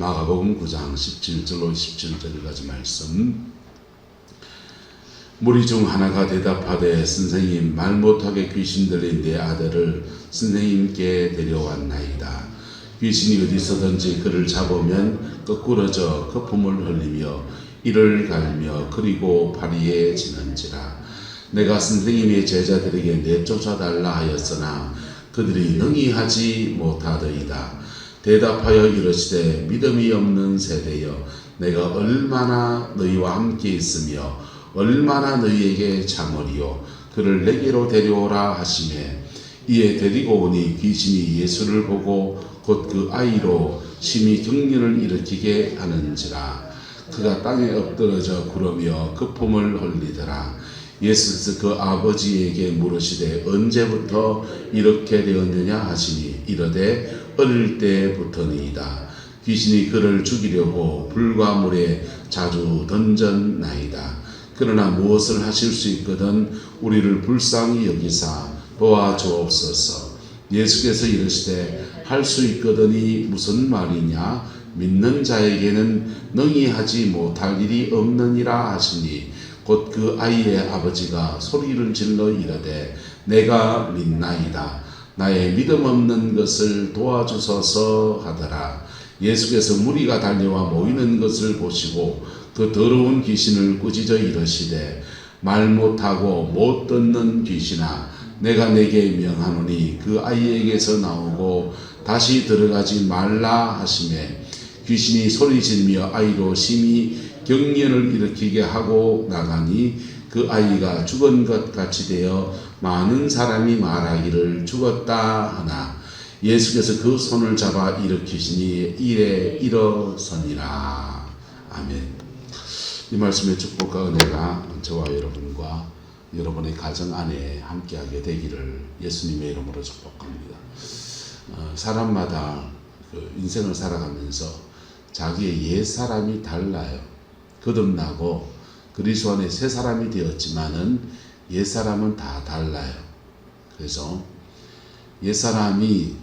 마가복음 9장 17절로 27절까지 말씀. 무리 중 하나가 대답하되 선생님, 말 못하게 귀신 들린 내 아들을 선생님께 데려왔나이다. 귀신이 어디서든지 그를 잡으면 거꾸러져 거품을 흘리며 이를 갈며 그리고 파리에 지는지라. 내가 선생님의 제자들에게 내쫓아달라 하였으나 그들이 능히 하지 못하더이다. 대답하여 이르시되 믿음이 없는 세대여, 내가 얼마나 너희와 함께 있으며 얼마나 너희에게 참으리요. 그를 내게로 데려오라 하시매 이에 데리고 오니 귀신이 예수를 보고 곧 그 아이로 심히 경련을 일으키게 하는지라. 그가 땅에 엎드러져 구르며 거품을 흘리더라. 예수께서 그 아버지에게 물으시되 언제부터 이렇게 되었느냐 하시니 이르되 어릴 때부터니이다. 귀신이 그를 죽이려고 불과 물에 자주 던졌나이다. 그러나 무엇을 하실 수 있거든 우리를 불쌍히 여기사 도와주옵소서. 예수께서 이르시되 할 수 있거든이 무슨 말이냐? 믿는 자에게는 능히 하지 못할 일이 없느니라 하시니 곧 그 아이의 아버지가 소리를 질러 이르되 내가 믿나이다. 나의 믿음 없는 것을 도와주소서 하더라. 예수께서 무리가 달려와 모이는 것을 보시고 그 더러운 귀신을 꾸짖어 이르시되 말 못하고 못 듣는 귀신아, 내가 내게 명하노니 그 아이에게서 나오고 다시 들어가지 말라 하시매 귀신이 소리지르며 아이로 심히 경련을 일으키게 하고 나가니 그 아이가 죽은 것 같이 되어 많은 사람이 말하기를 죽었다 하나 예수께서 그 손을 잡아 일으키시니 이에 일어서니라. 아멘. 이 말씀의 축복과 은혜가 저와 여러분과 여러분의 가정 안에 함께하게 되기를 예수님의 이름으로 축복합니다. 사람마다 인생을 살아가면서 자기의 옛 사람이 달라요. 거듭나고 그리스도 안에 새 사람이 되었지만은 옛 사람은 다 달라요. 그래서 옛 사람이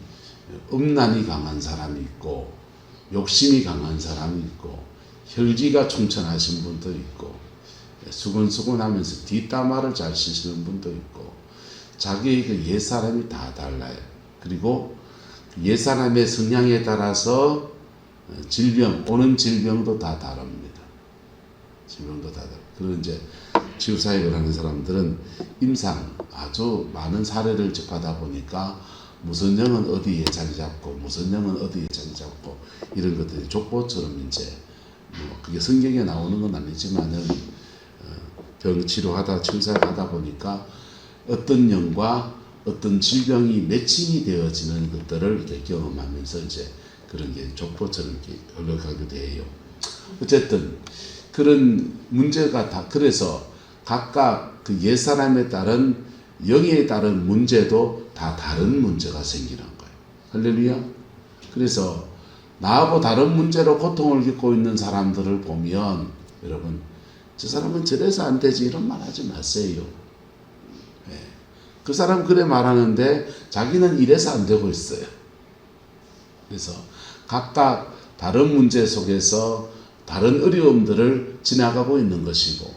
음란이 강한 사람이 있고 욕심이 강한 사람이 있고 혈기가 충천하신 분도 있고 수근수근하면서 뒷담화를 잘 쓰시는 분도 있고 자기의 그 옛 사람이 다 달라요. 그리고 옛 사람의 성향에 따라서 오는 질병도 다 다릅니다. 질병도 다 다릅니다. 그리고 이제 치유사역을 하는 사람들은 임상 아주 많은 사례를 접하다 보니까 무슨 영은 어디에 자리 잡고 무슨 영은 어디에 자리 잡고 이런 것들이 족보처럼 이제 그게 성경에 나오는 건 아니지만은 병 치료하다 치유사역하다 보니까 어떤 영과 어떤 질병이 매칭이 되어지는 것들을 이렇게 경험하면서 이제 그런 게 족보처럼 이렇게 흘러가게 돼요. 어쨌든 그런 문제가 다 그래서 각각 그 옛사람에 따른 영에 따른 문제도 다 다른 문제가 생기는 거예요. 할렐루야. 그래서 나하고 다른 문제로 고통을 겪고 있는 사람들을 보면 여러분 저 사람은 저래서 안 되지 이런 말 하지 마세요. 그 사람 그래 말하는데 자기는 이래서 안 되고 있어요. 그래서 각각 다른 문제 속에서 다른 어려움들을 지나가고 있는 것이고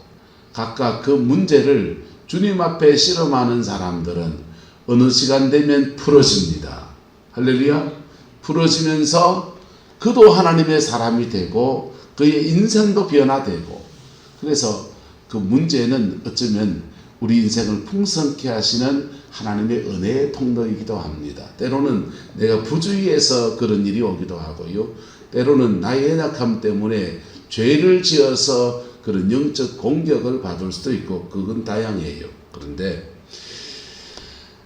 각각 그 문제를 주님 앞에 실험하는 사람들은 어느 시간 되면 풀어집니다. 할렐루야. 풀어지면서 그도 하나님의 사람이 되고 그의 인생도 변화되고 그래서 그 문제는 어쩌면 우리 인생을 풍성케 하시는 하나님의 은혜의 통로이기도 합니다. 때로는 내가 부주의해서 그런 일이 오기도 하고요. 때로는 나의 연약함 때문에 죄를 지어서 그런 영적 공격을 받을 수도 있고 그건 다양해요.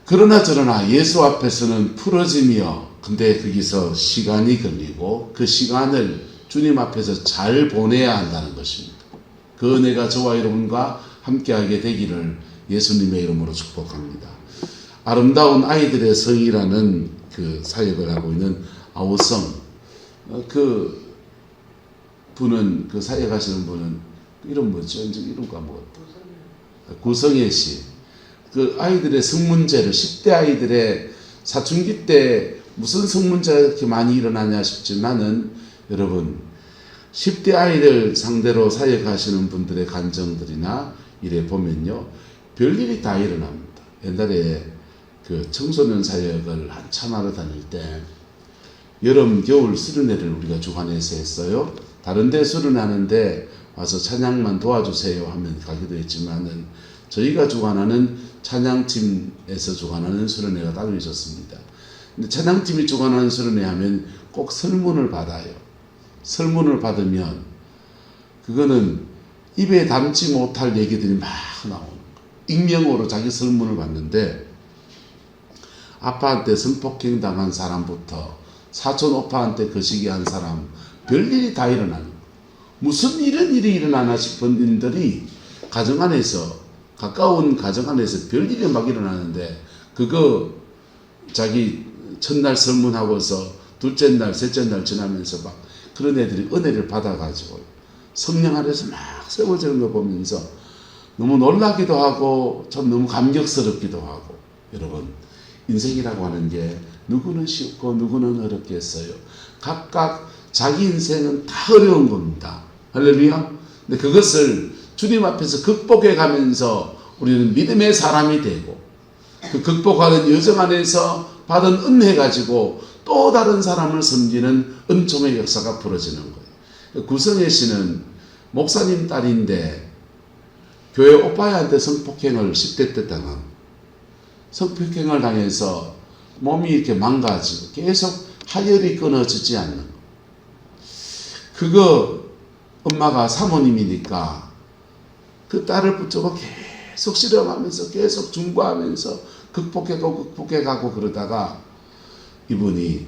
그러나 저러나 예수 앞에서는 풀어지며 근데 거기서 시간이 걸리고 그 시간을 주님 앞에서 잘 보내야 한다는 것입니다. 그 은혜가 저와 여러분과 함께하게 되기를 예수님의 이름으로 축복합니다. 아름다운 아이들의 성이라는 그 사역을 하고 있는 아우성 그 분은 그 사역하시는 분은 이름 뭐죠? 이름 까먹었다. 구성애 씨. 그 아이들의 성문제를 10대 아이들의 사춘기 때 무슨 성문제가 이렇게 많이 일어나냐 싶지만은 여러분 10대 아이들 상대로 사역하시는 분들의 간증들이나 이래 보면요, 별일이 다 일어납니다. 옛날에 그 청소년 사역을 한참 하러 다닐 때 여름 겨울 수련회를 우리가 주관해서 했어요. 다른 데 수련하는데 와서 찬양만 도와주세요 하면 가기도 했지만은 저희가 주관하는 찬양팀에서 주관하는 수련회가 따로 있었습니다. 근데 찬양팀이 주관하는 수련회 하면 꼭 설문을 받아요. 설문을 받으면 그거는 입에 담지 못할 얘기들이 막 나오는 거예요. 익명으로 자기 설문을 받는데 아빠한테 성폭행 당한 사람부터 사촌 오빠한테 거시기한 사람, 별일이 다 일어나는 거예요. 무슨 이런 일이 일어나나 싶은 일들이 가정 안에서, 가까운 가정 안에서 별일이 막 일어나는데 그거 자기 첫날 설문하고서 둘째 날, 셋째 날 지나면서 막 그런 애들이 은혜를 받아가지고 성령 안에서 막 세워지는 거 보면서 너무 놀라기도 하고 참 너무 감격스럽기도 하고. 여러분, 인생이라고 하는 게 누구는 쉽고 누구는 어렵겠어요. 각각 자기 인생은 다 어려운 겁니다. 할렐루야. 근데 그것을 주님 앞에서 극복해 가면서 우리는 믿음의 사람이 되고 그 극복하는 여정 안에서 받은 은혜 가지고 또 다른 사람을 섬기는 은총의 역사가 벌어지는 거예요. 구성애 씨는 목사님 딸인데 교회 오빠한테 성폭행을 10대 때 당함. 성폭행을 당해서 몸이 이렇게 망가지고 계속 하혈이 끊어지지 않는 거. 그거 엄마가 사모님이니까 그 딸을 붙잡고 계속 실험하면서 계속 중보하면서 극복해가고 그러다가 이분이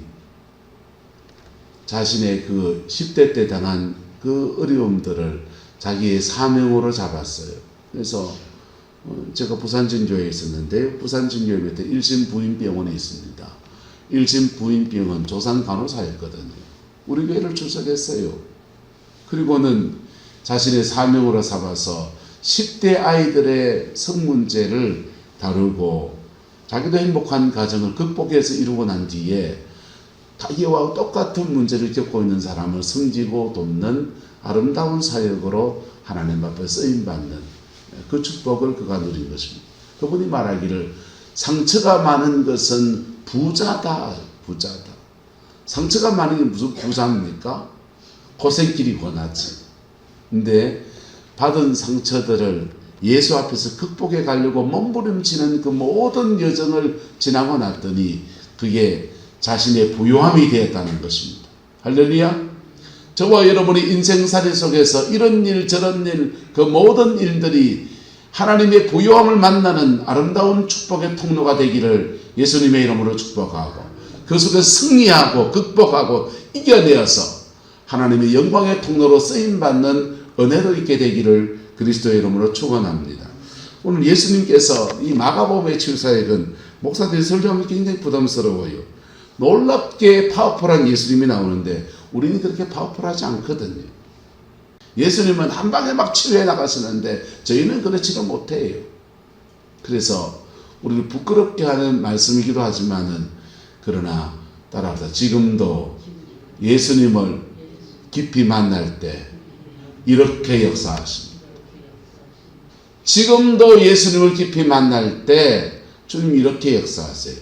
자신의 그 10대 때 당한 그 어려움들을 자기의 사명으로 잡았어요. 그래서 제가 부산진교회에 있었는데 부산진교회 밑에 일신부인병원에 있습니다. 일신부인병원 조산 간호사였거든요. 우리 교회를 출석했어요. 그리고는 자신의 사명으로 삼아서 10대 아이들의 성문제를 다루고 자기도 행복한 가정을 극복해서 이루고 난 뒤에 자기와 똑같은 문제를 겪고 있는 사람을 섬기고 돕는 아름다운 사역으로 하나님 앞에 쓰임받는 그 축복을 그가 누린 것입니다. 그분이 말하기를 상처가 많은 것은 부자다. 부자다. 상처가 많은 게 무슨 부자입니까? 고생길이 권하지. 근데 받은 상처들을 예수 앞에서 극복해 가려고 몸부림치는 그 모든 여정을 지나고 났더니 그게 자신의 부요함이 되었다는 것입니다. 할렐루야. 저와 여러분의 인생살이 속에서 이런 일 저런 일 그 모든 일들이 하나님의 부요함을 만나는 아름다운 축복의 통로가 되기를 예수님의 이름으로 축복하고 그 속에 승리하고 극복하고 이겨내어서 하나님의 영광의 통로로 쓰임받는 은혜도 있게 되기를 그리스도의 이름으로 축원합니다. 오늘 예수님께서 이 마가복음의 치유사역은 목사들이 설교하면 굉장히 부담스러워요. 놀랍게 파워풀한 예수님이 나오는데 우리는 그렇게 파워풀하지 않거든요. 예수님은 한 방에 막 치료해 나가시는데 저희는 그렇지도 못해요. 그래서 우리를 부끄럽게 하는 말씀이기도 하지만은 그러나 따라합시다. 지금도 예수님을 깊이 만날 때 이렇게 역사하십니다. 지금도 예수님을 깊이 만날 때 주님 이렇게 역사하세요.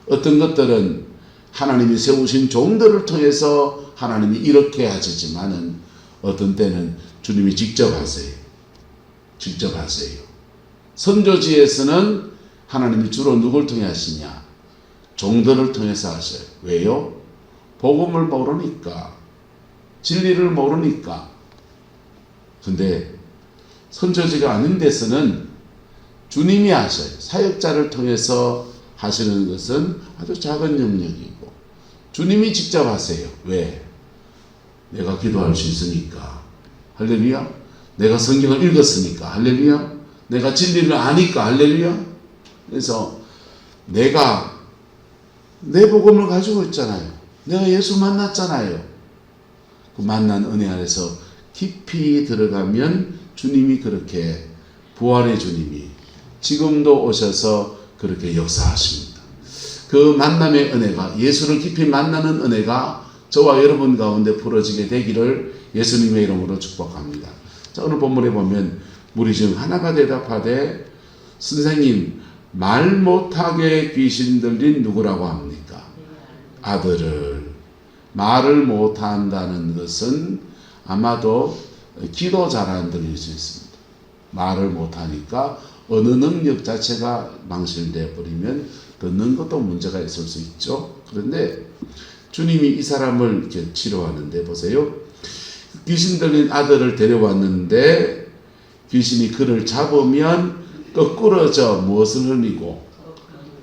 어떤 것들은 하나님이 세우신 종들을 통해서 하나님이 이렇게 하시지만은 어떤 때는 주님이 직접 하세요. 직접 하세요. 선교지에서는 하나님이 주로 누굴 통해 하시냐? 종들을 통해서 하셔요. 왜요? 복음을 모르니까. 진리를 모르니까. 근데 선교지가 아닌 데서는 주님이 하셔요. 사역자를 통해서 하시는 것은 아주 작은 영역이고 주님이 직접 하세요. 왜? 내가 기도할 수 있으니까. 할렐루야. 내가 성경을 읽었으니까. 할렐루야. 내가 진리를 아니까. 할렐루야. 그래서 내가 내 복음을 가지고 있잖아요. 내가 예수 만났잖아요. 그 만난 은혜 안에서 깊이 들어가면 주님이 그렇게 부활의 주님이 지금도 오셔서 그렇게 역사하십니다. 그 만남의 은혜가 예수를 깊이 만나는 은혜가 저와 여러분 가운데 풀어지게 되기를 예수님의 이름으로 축복합니다. 자, 오늘 본문에 보면 무리 중 하나가 대답하되 선생님, 말 못하게 귀신 들린 누구라고 합니까? 아들을. 말을 못한다는 것은 아마도 기도 잘하는 들일 수 있습니다. 말을 못하니까 어느 능력 자체가 망실되어 버리면 듣는 것도 문제가 있을 수 있죠. 그런데 주님이 이 사람을 이렇게 치료하는데 보세요. 귀신 들린 아들을 데려왔는데 귀신이 그를 잡으면 거꾸러져 무엇을 흘리고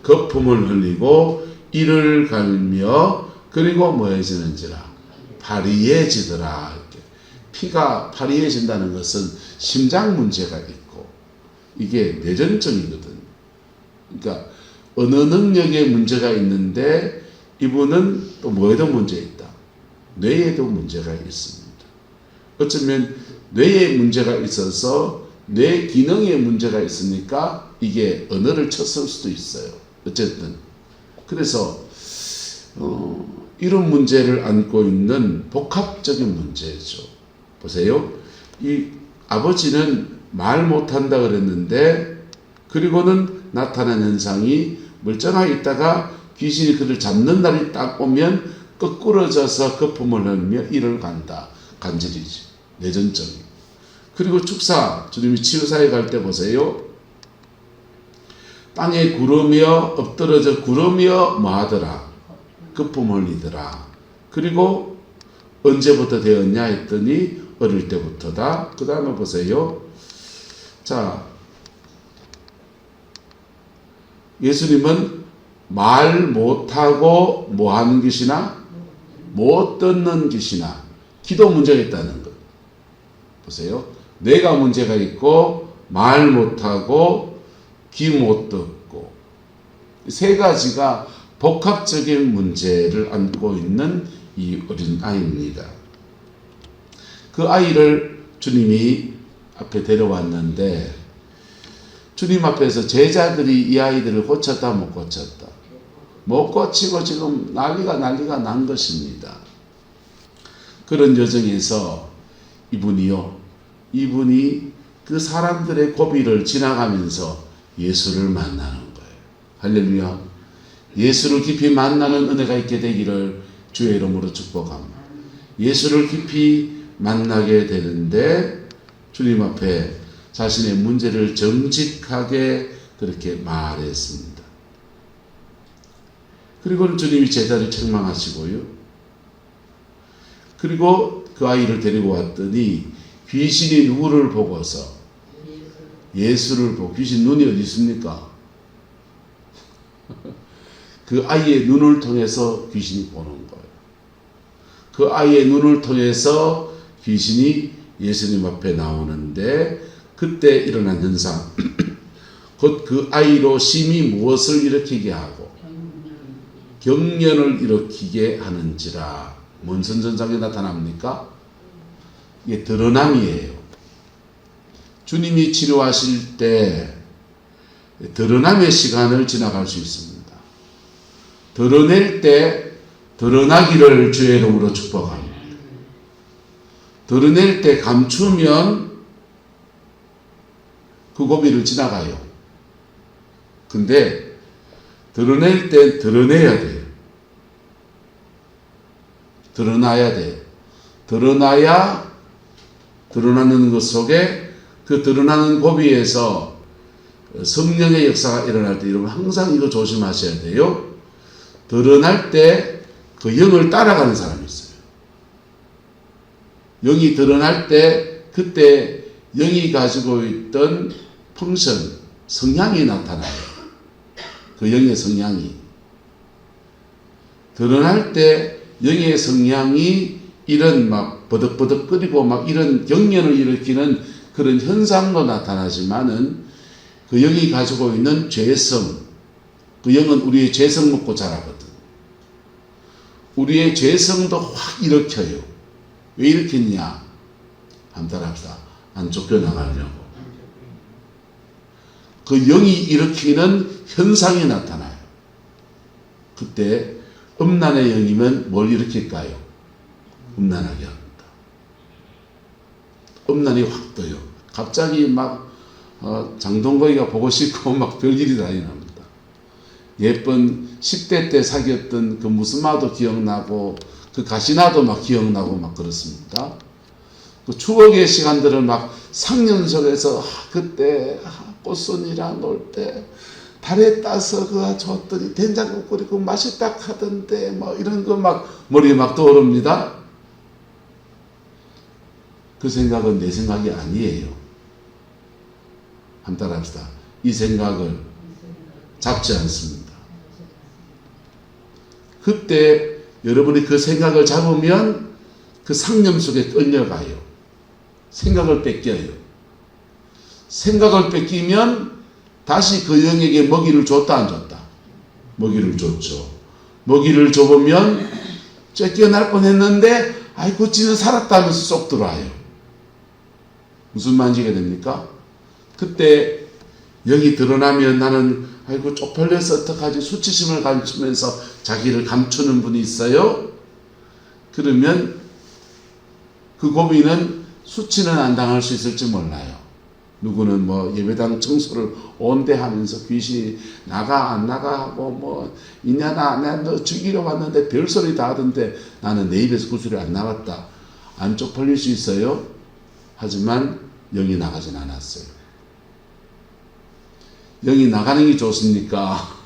거품을 흘리고 이를 갈며 그리고 뭐해지는지라 파리해지더라. 이렇게. 피가 파리해진다는 것은 심장 문제가 있고 이게 뇌전증이거든. 그러니까 어느 능력에 문제가 있는데 이분은 또 뭐에도 문제 있다. 뇌에도 문제가 있습니다. 어쩌면 뇌에 문제가 있어서 뇌 기능에 문제가 있으니까 이게 언어를 쳤을 수도 있어요. 어쨌든 그래서 이런 문제를 안고 있는 복합적인 문제죠. 보세요. 이 아버지는 말 못한다 그랬는데 그리고는 나타난 현상이 멀쩡하게 있다가 귀신이 그를 잡는 날이 딱 오면 거꾸러져서 거품을 흘리며 이를 간다. 간질이지. 뇌전증. 그리고 축사, 주님이 치유사에 갈 때 보세요. 땅에 구르며 엎드러져 구르며 뭐하더라? 거품 흘리더라. 그리고 언제부터 되었냐 했더니 어릴 때부터다. 그 다음에 보세요. 자, 예수님은 말 못하고 뭐하는 귀신아? 못 듣는 귀신아. 기도 문제가 있다는 것. 보세요. 뇌가 문제가 있고 말 못하고 귀 못 듣고 세 가지가 복합적인 문제를 안고 있는 이 어린 아이입니다. 그 아이를 주님이 앞에 데려왔는데 주님 앞에서 제자들이 이 아이들을 고쳤다 못 고쳤다? 못 고치고 지금 난리가 난 것입니다. 그런 여정에서 이분이 그 사람들의 고비를 지나가면서 예수를 만나는 거예요. 할렐루야. 예수를 깊이 만나는 은혜가 있게 되기를 주의 이름으로 축복합니다. 예수를 깊이 만나게 되는데 주님 앞에 자신의 문제를 정직하게 그렇게 말했습니다. 그리고 주님이 제자를 책망하시고요. 그리고 그 아이를 데리고 왔더니 귀신이 누구를 보고서 예수를 보고 귀신 눈이 어디 있습니까? 그 아이의 눈을 통해서 귀신이 보는 거예요. 그 아이의 눈을 통해서 귀신이 예수님 앞에 나오는데 그때 일어난 현상 곧 그 아이로 심히 무엇을 일으키게 하고 경련을 일으키게 하는지라. 뭔 선전장에 나타납니까? 이게 드러남이에요. 주님이 치료하실 때 드러남의 시간을 지나갈 수 있습니다. 드러낼 때 드러나기를 주의 이름으로 축복합니다. 드러낼 때 감추면 그 고비를 지나가요. 근데 드러낼 때 드러내야 돼요. 드러나야 돼요. 드러나야 드러나는 것 속에 그 드러나는 고비에서 성령의 역사가 일어날 때 여러분 항상 이거 조심하셔야 돼요. 드러날 때 그 영을 따라가는 사람이 있어요. 영이 드러날 때 그때 영이 가지고 있던 펑션, 성향이 나타나요. 그 영의 성향이. 드러날 때 영의 성향이 이런 막 버덕버덕거리고 막 이런 경련을 일으키는 그런 현상도 나타나지만은 그 영이 가지고 있는 죄성, 그 영은 우리의 죄성 먹고 자라거든. 우리의 죄성도 확 일으켜요. 왜 일으켰냐? 한번 따라합시다. 안 쫓겨나가려고. 그 영이 일으키는 현상이 나타나요. 그때 음란의 영이면 뭘 일으킬까요? 음란하게 합니다. 음란이 확 떠요. 갑자기 막 장동건이가 보고 싶고 막 별일이 다 일어납니다. 예쁜 10대 때 사귀었던 그 무스마도 기억나고 그 가시나도 막 기억나고 막 그렇습니다. 그 추억의 시간들을 막 상념속에서 그때 꽃순이랑 놀 때 달에 따서 그거 줬더니 된장국 끓이고 맛있다 하던데 뭐 이런 거 막 머리에 막 떠오릅니다. 그 생각은 내 생각이 아니에요. 한번 따라합시다. 이 생각을 잡지 않습니다. 그때 여러분이 그 생각을 잡으면 그 상념 속에 끌려가요. 생각을 뺏겨요. 생각을 뺏기면 다시 그 영에게 먹이를 줬다 안 줬다? 먹이를 줬죠. 먹이를 줘보면 쫓겨날 뻔했는데 아이고 지는 살았다면서 쏙 들어와요. 무슨 말인지가 됩니까? 그때 영이 드러나면 나는 아이고 쪽팔려서 어떡하지 수치심을 감추면서 자기를 감추는 분이 있어요. 그러면 그 고민은 수치는 안 당할 수 있을지 몰라요. 누구는 뭐 예배당 청소를 온데 하면서 귀신이 나가 안 나가 하고 뭐 있냐나 안 했냐 너 죽이러 왔는데 별소리 다 하던데 나는 내 입에서 그 소리 안 나왔다. 안 쪽팔릴 수 있어요. 하지만 영이 나가진 않았어요. 영이 나가는 게 좋습니까?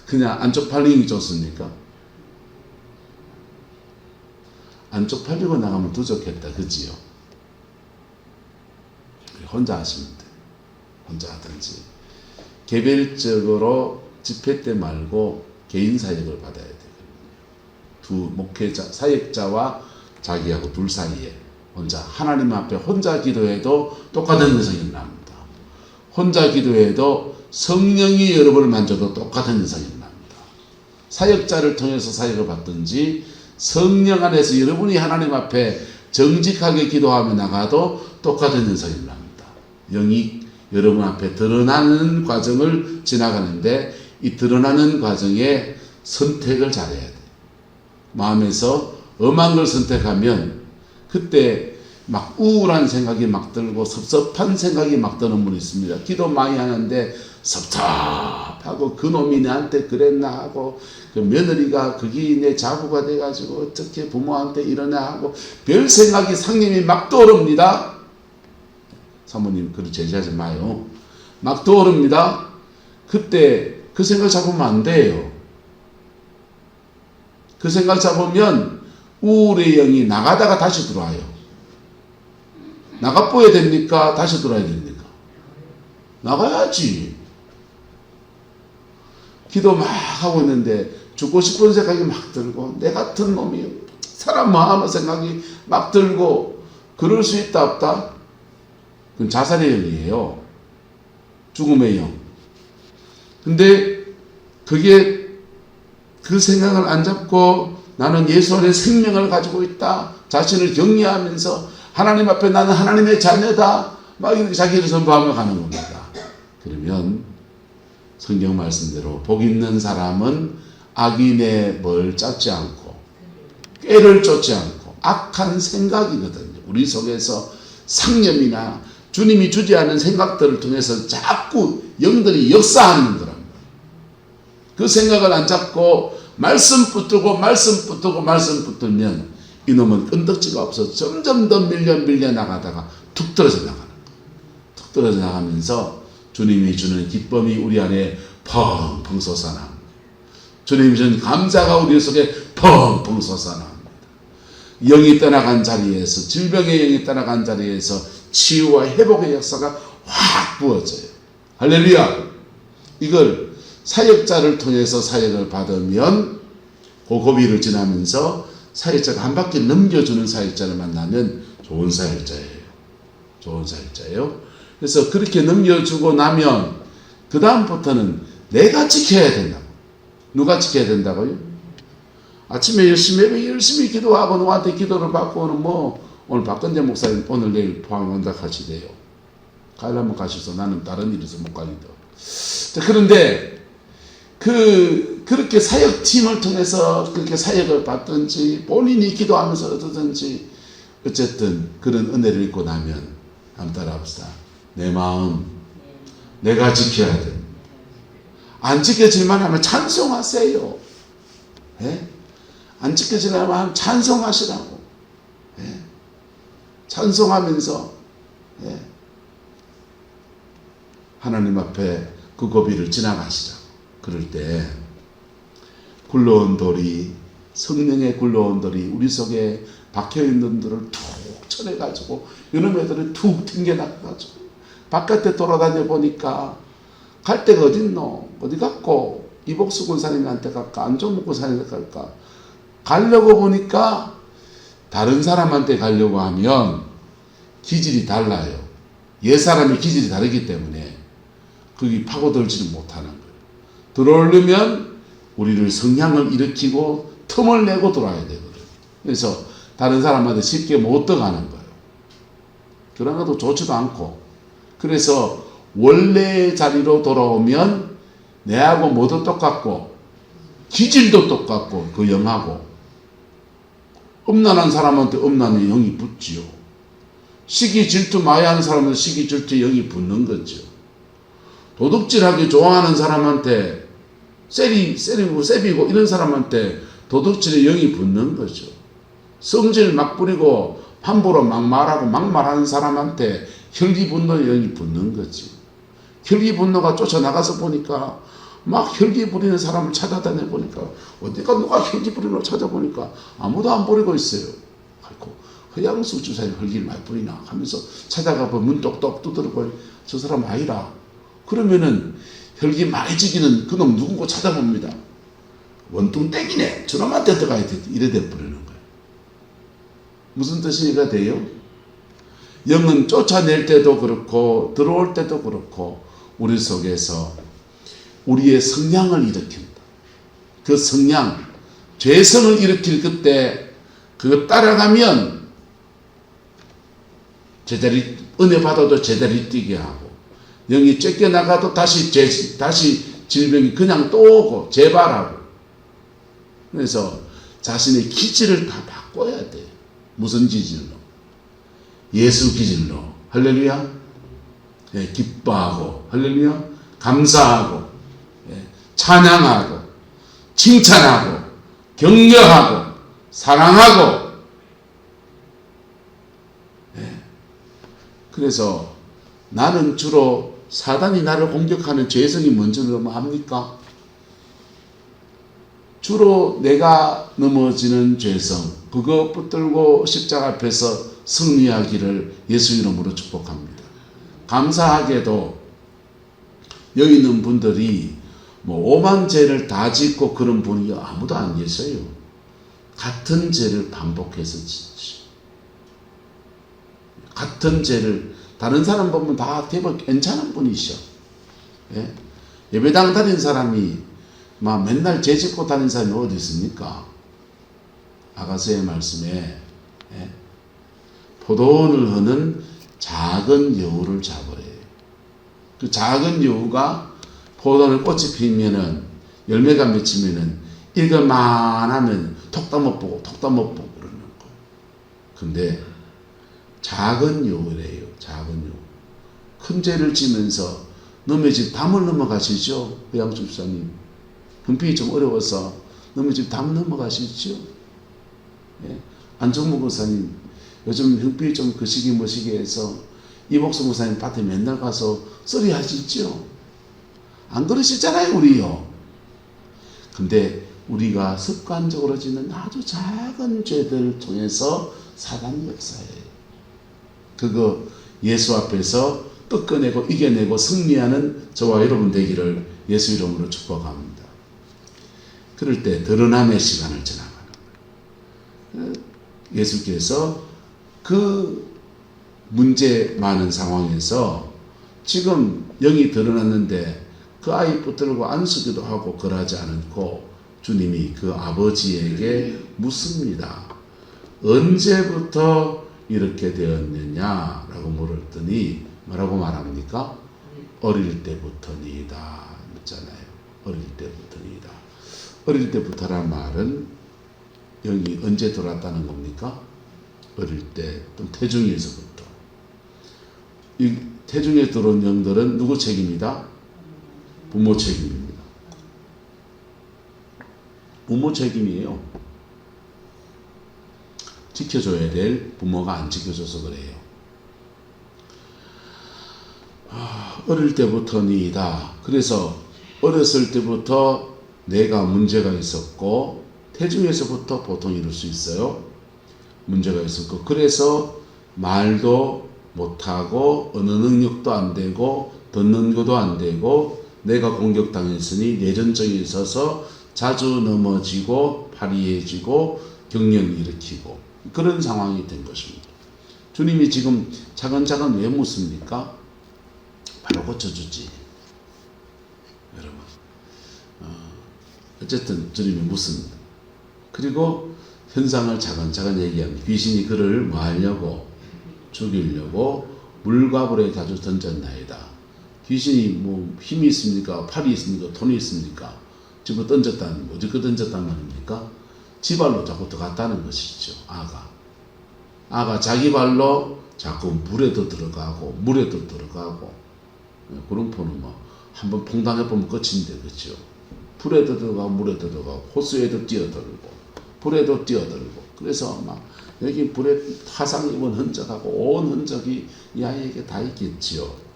그냥 안 쪽팔리는 게 좋습니까? 안 쪽팔리고 나가면 더 좋겠다. 그지요? 혼자 하시면 돼. 혼자 하든지. 개별적으로 집회 때 말고 개인 사역을 받아야 되거든요. 두 목회자, 사역자와 자기하고 둘 사이에 혼자 하나님 앞에 혼자 기도해도 똑같은 현상이 납니다. 혼자 기도해도 성령이 여러분을 만져도 똑같은 현상이 납니다. 사역자를 통해서 사역을 받든지 성령 안에서 여러분이 하나님 앞에 정직하게 기도하며 나가도 똑같은 현상이 납니다. 영이 여러분 앞에 드러나는 과정을 지나가는데 이 드러나는 과정에 선택을 잘해야 돼요. 마음에서 엄한 걸 선택하면 그때 막 우울한 생각이 막 들고 섭섭한 생각이 막 드는 분이 있습니다. 기도 많이 하는데 섭섭하고 그놈이 나한테 그랬나 하고 그 며느리가 그게 내 자부가 돼가지고 어떻게 부모한테 이러나 하고 별 생각이 상념이 막 떠오릅니다. 사모님 그렇게 제지하지 마요. 막 떠오릅니다. 그때 그 생각 잡으면 안 돼요. 그 생각 잡으면 우울의 영이 나가다가 다시 들어와요. 나가보야 됩니까? 다시 들어와야 됩니까? 나가야지. 기도 막 하고 있는데 죽고 싶은 생각이 막 들고 내 같은 놈이 사람 마음 생각이 막 들고 그럴 수 있다 없다? 그건 자살의 영이에요. 죽음의 영. 근데 그게 그 생각을 안 잡고 나는 예수 안에 생명을 가지고 있다. 자신을 격려하면서 하나님 앞에 나는 하나님의 자녀다. 막 이렇게 자기를 선포하며 가는 겁니다. 그러면 성경 말씀대로 복 있는 사람은 악인의 뭘 쫓지 않고 꾀를 쫓지 않고 악한 생각이거든요. 우리 속에서 상념이나 주님이 주지 않은 생각들을 통해서 자꾸 영들이 역사하는 거랍니다. 그 생각을 안 잡고 말씀 붙들고 말씀 붙들면 이놈은 끈덕지가 없어 점점 더 밀려 나가다가 툭 떨어져 나가는 거예요. 툭 떨어져 나가면서 주님이 주는 기쁨이 우리 안에 펑펑 솟아납니다. 주님이 주는 감사가 우리 속에 펑펑 솟아납니다. 영이 떠나간 자리에서 질병의 영이 떠나간 자리에서 치유와 회복의 역사가 확 부어져요. 할렐루야. 이걸 사역자를 통해서 사역을 받으면 그 고비를 지나면서 사역자가 한 바퀴 넘겨주는 사역자를 만나면 좋은 사역자예요. 좋은 사역자예요. 그래서 그렇게 넘겨주고 나면 그 다음부터는 내가 지켜야 된다고. 누가 지켜야 된다고요? 아침에 열심히 기도하고 누구한테 기도를 받고는 뭐 오늘 박건재 목사님 오늘 내일 포항 온다 하시대요. 가려면 가셔서 나는 다른 일에서 못 가기도. 그런데 그 그렇게 사역팀을 통해서 그렇게 사역을 받든지 본인이 기도하면서 얻든지 어쨌든 그런 은혜를 입고 나면 한번 따라합시다. 내 마음 내가 지켜야 돼. 안 지켜질만 하면 찬송하세요. 예? 안 지켜질만 하면 찬송하시라고. 예? 찬송하면서 예? 하나님 앞에 그 고비를 지나가시라고. 그럴 때 굴러온 돌이, 성령의 굴러온 돌이 우리 속에 박혀있는 돌을 툭 쳐내가지고 이놈 애들이 툭 튕겨나가가지고 바깥에 돌아다녀 보니까 갈 데가 어딨노? 어디 갔고? 이복수 군사님한테 갈까? 안종묵 군사님한테 갈까? 가려고 보니까 다른 사람한테 가려고 하면 기질이 달라요. 옛사람이 기질이 다르기 때문에 거기 파고들지는 못하는 거예요. 들어오려면 우리를 성향을 일으키고 틈을 내고 들어와야 되거든요. 그래서 다른 사람한테 쉽게 못 들어가는 거예요. 그런 것도 좋지도 않고. 그래서 원래의 자리로 돌아오면 내하고 모두 똑같고 기질도 똑같고 그 영하고 음란한 사람한테 음란의 영이 붙지요. 시기 질투 많이 하는 사람은 시기 질투의 영이 붙는 거죠. 도둑질하기 좋아하는 사람한테 세비고 이런 사람한테 도둑질의 영이 붙는 거죠. 성질 막 부리고 함부로 막 말하고 막 말하는 사람한테 혈기분노의 영이 붙는 거지. 혈기분노가 쫓아나가서 보니까 막 혈기 부리는 사람을 찾아다녀 보니까 어디가 누가 혈기 부리는 걸 찾아보니까 아무도 안 부리고 있어요. 아이고 허양수 주사님 혈기를 많이 부리나 하면서 찾아가 보면 문 똑똑 두드리고 저 사람 아니라. 그러면은 혈기 많이 지기는 그놈 누군가 찾아봅니다. 원뚱땡이네. 저놈한테 들어가야 돼. 이래 돼버리는 거예요. 무슨 뜻이가 돼요? 영은 쫓아낼 때도 그렇고 들어올 때도 그렇고 우리 속에서 우리의 성향을 일으킨다. 그 성향, 죄성을 일으킬 그때 그거 따라가면 제자리 은혜 받아도 제자리 뛰게 하고 영이 쫓겨나가도 다시 질병이 그냥 또 오고 재발하고. 그래서 자신의 기질을 다 바꿔야 돼. 무슨 기질로? 예수 기질로. 할렐루야. 예, 기뻐하고 할렐루야. 감사하고 예, 찬양하고 칭찬하고 격려하고 사랑하고. 예. 그래서 나는 주로 사단이 나를 공격하는 죄성이 뭔지 뭐 합니까? 주로 내가 넘어지는 죄성, 그거 붙들고 십자가 앞에서 승리하기를 예수 이름으로 축복합니다. 감사하게도 여기 있는 분들이 뭐 오만 죄를 다 짓고 그런 분이 아무도 안 계세요. 같은 죄를 반복해서 짓지. 같은 죄를 다른 사람 보면 다 대부분 괜찮은 분이셔. 예? 예배당 다닌 사람이 막 맨날 죄 짓고 다닌 사람이 어디 있습니까? 아가서의 말씀에 예? 포도원을 허는 작은 여우를 잡으래. 그 작은 여우가 포도원을 꽃이 피면은 열매가 맺히면은 읽을만 하면 톡도 못 보고 그러는 거예요. 근데 작은 여우래요. 작은 여우. 큰 죄를 지면서 너네 집 담을 넘어가시죠? 배양주 집사님. 형편이 좀 어려워서 너네 집 담 넘어가시죠? 예. 안정무 목사님. 요즘 형편이 좀 거시기 머시기 해서 이복수 목사님 밭에 맨날 가서 썰이 하시죠? 안 그러시잖아요, 우리요. 근데 우리가 습관적으로 짓는 아주 작은 죄들을 통해서 사단 역사예요. 그거 예수 앞에서 뜯어내고 이겨내고 승리하는 저와 여러분 되기를 예수 이름으로 축복합니다. 그럴 때 드러남의 시간을 지나가는 거예요. 예수께서 그 문제 많은 상황에서 지금 영이 드러났는데 그 아이 붙들고 안수기도 하고 그러지 않고 주님이 그 아버지에게 묻습니다. 언제부터 이렇게 되었느냐라고 물었더니 뭐라고 말합니까? 어릴 때부터니이다 했잖아요. 어릴 때부터니이다. 어릴 때부터란 말은 여기 언제 들어왔다는 겁니까? 어릴 때, 또 태중에서부터. 이 태중에 들어온 영들은 누구 책임이다? 부모 책임입니다. 부모 책임이에요. 지켜줘야 될 부모가 안 지켜줘서 그래요. 어릴 때부터니다. 그래서 어렸을 때부터 내가 문제가 있었고 태중에서부터 보통 이럴 수 있어요. 문제가 있었고 그래서 말도 못하고 언어 능력도 안 되고 듣는 것도 안 되고 내가 공격당했으니 내전증이 있어서 자주 넘어지고 파리해지고 경련을 일으키고 그런 상황이 된 것입니다. 주님이 지금 차근차근 왜 묻습니까? 바로 고쳐주지. 여러분 어쨌든 주님이 묻습니다. 그리고 현상을 차근차근 얘기합니다. 귀신이 그를 뭐 하려고? 죽이려고 물과 불에 자주 던졌나이다. 귀신이 뭐 힘이 있습니까? 팔이 있습니까? 돈이 있습니까? 집어 던졌다는 거. 어디서 던졌단 말입니까? 지 발로 자꾸 들어갔다는 것이죠. 아가 자기 발로 자꾸 물에도 들어가고 물에도 들어가고 구름포는 뭐 한번 퐁당해보면 끝인데 그렇죠. 불에도 들어가고 물에도 들어가고 호수에도 뛰어들고 불에도 뛰어들고 그래서 막 여기 불에 화상 입은 흔적하고 온 흔적이 이 아이에게 다 있겠지요.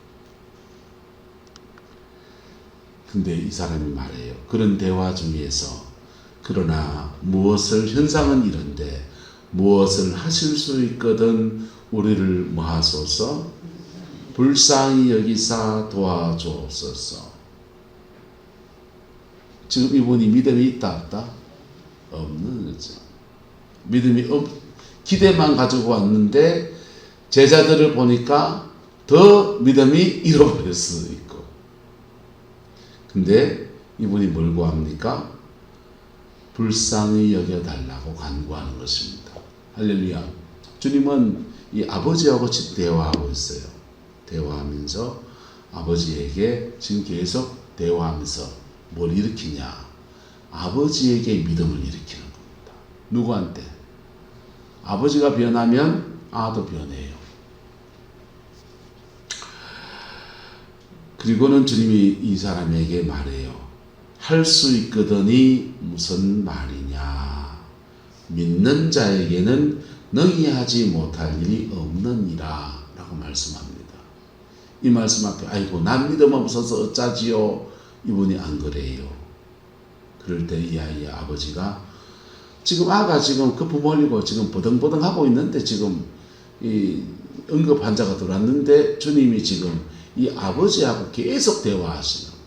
근데 이 사람이 말해요. 그런 대화 중에서 그러나 무엇을 현상은 이런데 무엇을 하실 수 있거든 우리를 뭐 하소서 불쌍히 여기사 도와주옵소서. 지금 이분이 믿음이 있다 없다? 없는 거죠. 믿음이 기대만 가지고 왔는데 제자들을 보니까 더 믿음이 잃어버릴 수 있고. 근데 이분이 뭘 구합니까? 불쌍히 여겨달라고 간구하는 것입니다. 할렐루야. 주님은 이 아버지하고 대화하고 있어요. 대화하면서 아버지에게 지금 계속 대화하면서 뭘 일으키냐? 아버지에게 믿음을 일으키는 겁니다. 누구한테? 아버지가 변하면 아도 변해요. 그리고는 주님이 이 사람에게 말해요. 할 수 있거든이 무슨 말이냐? 믿는 자에게는 능히 하지 못할 일이 없느니라 라고 말씀합니다. 이 말씀 앞에 아이고 난 믿음 없어서 어쩌지요? 이분이 안 그래요. 그럴 때 이 아이의 아버지가 지금 아가 지금 그 부모리고 지금 버덩버덩 하고 있는데 지금 이 응급 환자가 들어왔는데 주님이 지금 이 아버지하고 계속 대화하시는 거예요.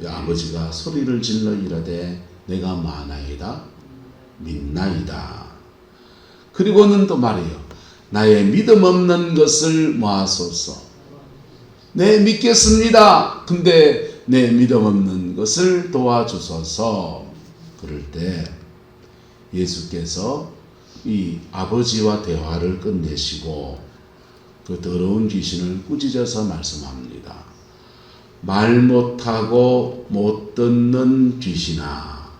이 아버지가 소리를 질러 이르되 내가 마나이다 믿나이다. 그리고는 또 말해요. 나의 믿음 없는 것을 모아소서. 네 믿겠습니다. 근데 내 믿음 없는 것을 도와주소서. 그럴 때 예수께서 이 아버지와 대화를 끝내시고 그 더러운 귀신을 꾸짖어서 말씀합니다. 말 못하고 못 듣는 귀신아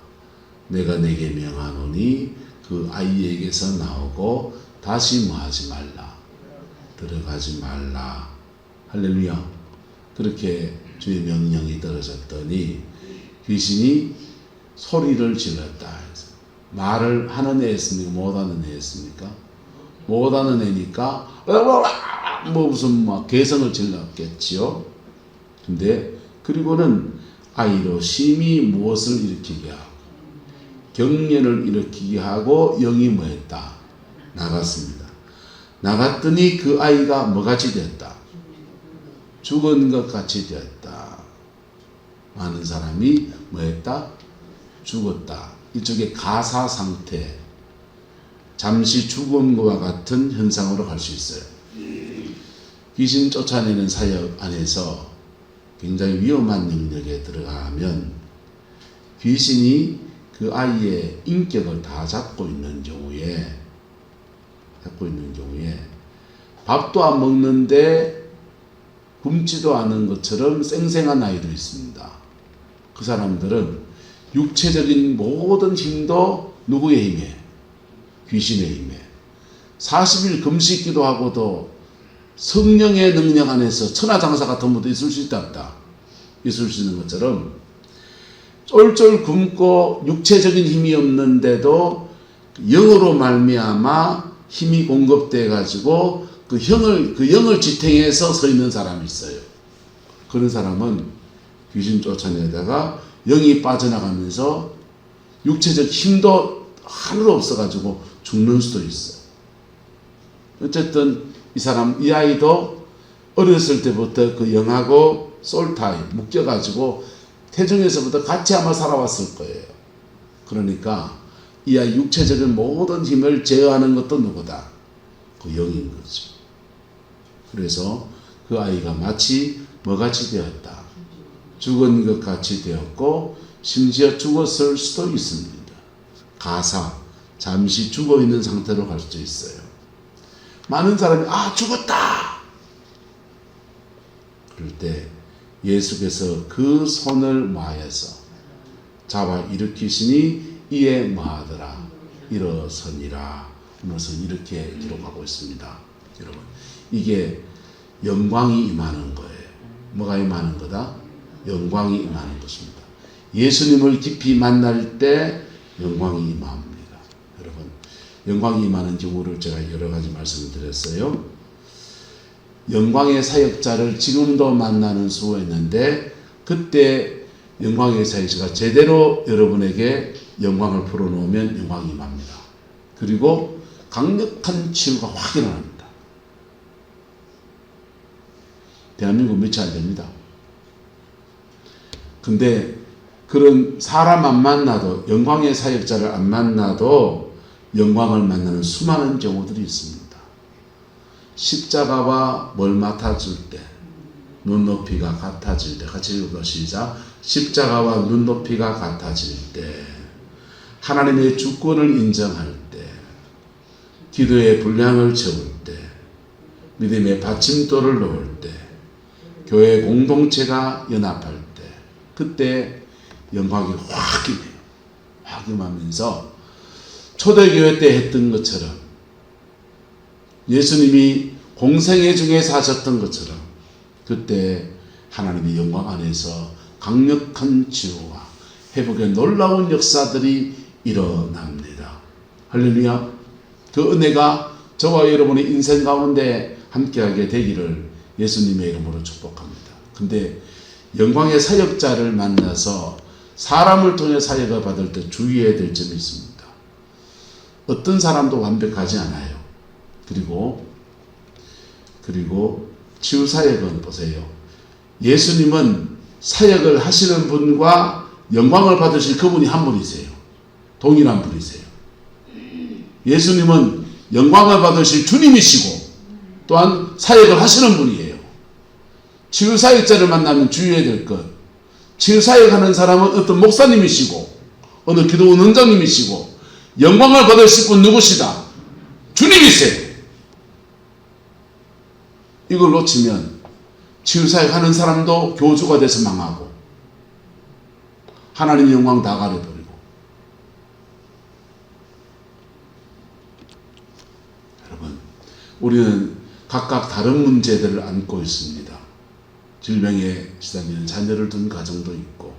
내가 내게 명하노니 그 아이에게서 나오고 다시 뭐하지 말라 들어가지 말라. 할렐루야. 그렇게 주의 명령이 떨어졌더니 귀신이 소리를 질렀다. 말을 하는 애였습니까? 못하는 애였습니까? 못하는 애니까 뭐 무슨 막 개성을 질렀겠지요. 근데 그리고는 아이로 심히 무엇을 일으키게 하고 경련을 일으키게 하고 영이 뭐했다? 나갔습니다. 나갔더니 그 아이가 뭐같이 됐다? 죽은 것 같이 되었다. 많은 사람이 뭐했다? 죽었다. 이쪽에 가사 상태, 잠시 죽음과 같은 현상으로 갈 수 있어요. 귀신 쫓아내는 사역 안에서 굉장히 위험한 영역에 들어가면 귀신이 그 아이의 인격을 다 잡고 있는 경우에 밥도 안 먹는데 굶지도 않은 것처럼 쌩쌩한 아이도 있습니다. 그 사람들은 육체적인 모든 힘도 누구의 힘에? 귀신의 힘에. 40일 금식 기도하고도 성령의 능력 안에서 천하장사 같은 것도 있을 수 있다 없다. 있을 수 있는 것처럼 쫄쫄 굶고 육체적인 힘이 없는데도 영으로 말미암아 힘이 공급돼 가지고 그 영을 지탱해서 서 있는 사람이 있어요. 그런 사람은 귀신 쫓아내다가 영이 빠져나가면서 육체적 힘도 하나도 없어가지고 죽는 수도 있어. 어쨌든 이 아이도 어렸을 때부터 그 영하고 솔타임 묶여가지고 태중에서부터 같이 아마 살아왔을 거예요. 그러니까 이 아이 육체적인 모든 힘을 제어하는 것도 누구다? 그 영인 거죠. 그래서 그 아이가 마치 뭐같이 되었다? 죽은 것 같이 되었고 심지어 죽었을 수도 있습니다. 가사, 잠시 죽어있는 상태로 갈 수도 있어요. 많은 사람이 죽었다! 그럴 때 예수께서 그 손을 마하여서 잡아 일으키시니 이에 마하더라 일어서니라. 오늘은 이렇게 기록하고 있습니다. 여러분, 이게 영광이 임하는 거예요. 뭐가 임하는 거다? 영광이 임하는 것입니다. 예수님을 깊이 만날 때 영광이 임합니다. 여러분, 영광이 임하는 경우를 제가 여러 가지 말씀을 드렸어요. 영광의 사역자를 지금도 만나는 수가 있는데 그때 영광의 사역자가 제대로 여러분에게 영광을 풀어놓으면 영광이 임합니다. 그리고 강력한 치유가 확 일어납니다. 대한민국 며칠 안 됩니다. 근데 그런 사람 안 만나도 영광의 사역자를 안 만나도 영광을 만나는 수많은 경우들이 있습니다. 십자가와 뭘 맡아줄 때 눈높이가 같아질 때 같이 읽어보자. 시작. 십자가와 눈높이가 같아질 때 하나님의 주권을 인정할 때 기도의 분량을 채울 때 믿음의 받침돌을 놓을 때 교회 공동체가 연합할 때 그때 영광이 확 임해요. 확 임하면서 초대교회 때 했던 것처럼 예수님이 공생애 중에 사셨던 것처럼 그때 하나님의 영광 안에서 강력한 치유와 회복의 놀라운 역사들이 일어납니다. 할렐루야. 그 은혜가 저와 여러분의 인생 가운데 함께하게 되기를 예수님의 이름으로 축복합니다. 근데 영광의 사역자를 만나서 사람을 통해 사역을 받을 때 주의해야 될 점이 있습니다. 어떤 사람도 완벽하지 않아요. 그리고 치유 사역은 보세요. 예수님은 사역을 하시는 분과 영광을 받으실 그분이 한 분이세요. 동일한 분이세요. 예수님은 영광을 받으실 주님이시고 또한 사역을 하시는 분이에요. 치유 사역자를 만나면 주의해야 될 것. 치유 사역하는 사람은 어떤 목사님이시고 어느 기도 원장님이시고 영광을 받으실 분 누구시다? 주님이세요. 이걸 놓치면 치유사역 하는 사람도 교주가 돼서 망하고 하나님 영광 다 가려버리고. 여러분, 우리는 각각 다른 문제들을 안고 있습니다. 질병에 시달리는 자녀를 둔 가정도 있고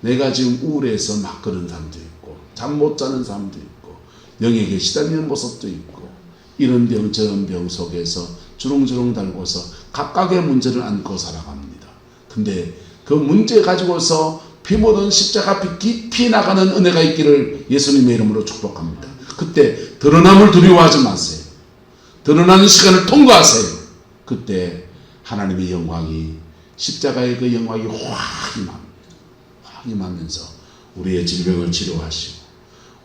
내가 지금 우울해서 막 그런 사람도 있고 잠 못 자는 사람도 있고 영에게 시달리는 모습도 있고 이런 병 저런 병 속에서 주렁주렁 달고서 각각의 문제를 안고 살아갑니다. 근데 그 문제 가지고서 피 묻은 십자가 앞에 깊이 나가는 은혜가 있기를 예수님의 이름으로 축복합니다. 그때 드러남을 두려워하지 마세요. 드러나는 시간을 통과하세요. 그때 하나님의 영광이 십자가의 그 영광이 확 임합니다. 확 임하면서 우리의 질병을 치료하시고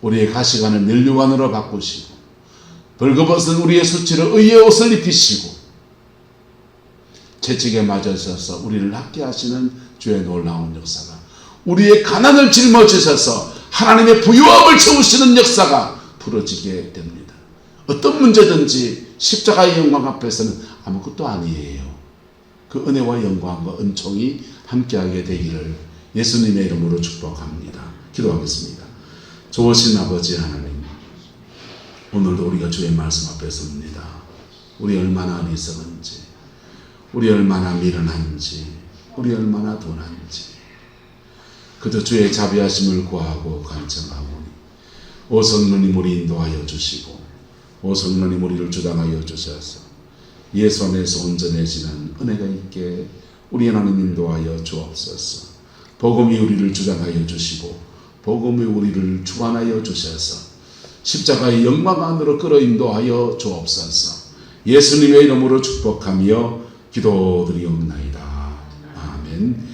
우리의 가시관을 면류관으로 바꾸시고 벌거벗은 우리의 수치를 의의 옷을 입히시고 채찍에 맞으셔서 우리를 낫게 하시는 주의 놀라운 역사가 우리의 가난을 짊어지셔서 하나님의 부유함을 채우시는 역사가 부러지게 됩니다. 어떤 문제든지 십자가의 영광 앞에서는 아무것도 아니에요. 그 은혜와 영광과 은총이 함께하게 되기를 예수님의 이름으로 축복합니다. 기도하겠습니다. 좋으신 아버지 하나님, 오늘도 우리가 주의 말씀 앞에 섭니다. 우리 얼마나 어리석은지, 우리 얼마나 미련한지, 우리 얼마나 둔한지 그저 주의 자비하심을 구하고 간청하오니 오성령님 우리 인도하여 주시고 오성령님 우리를 주장하여 주셔서 예수 안에서 온전해지는 은혜가 있게 우리 하나님 인도하여 주옵소서. 복음이 우리를 주장하여 주시고 복음이 우리를 주관하여 주셔서 십자가의 영광 안으로 끌어 인도하여 주옵소서. 예수님의 이름으로 축복하며 기도드리옵나이다. 아멘.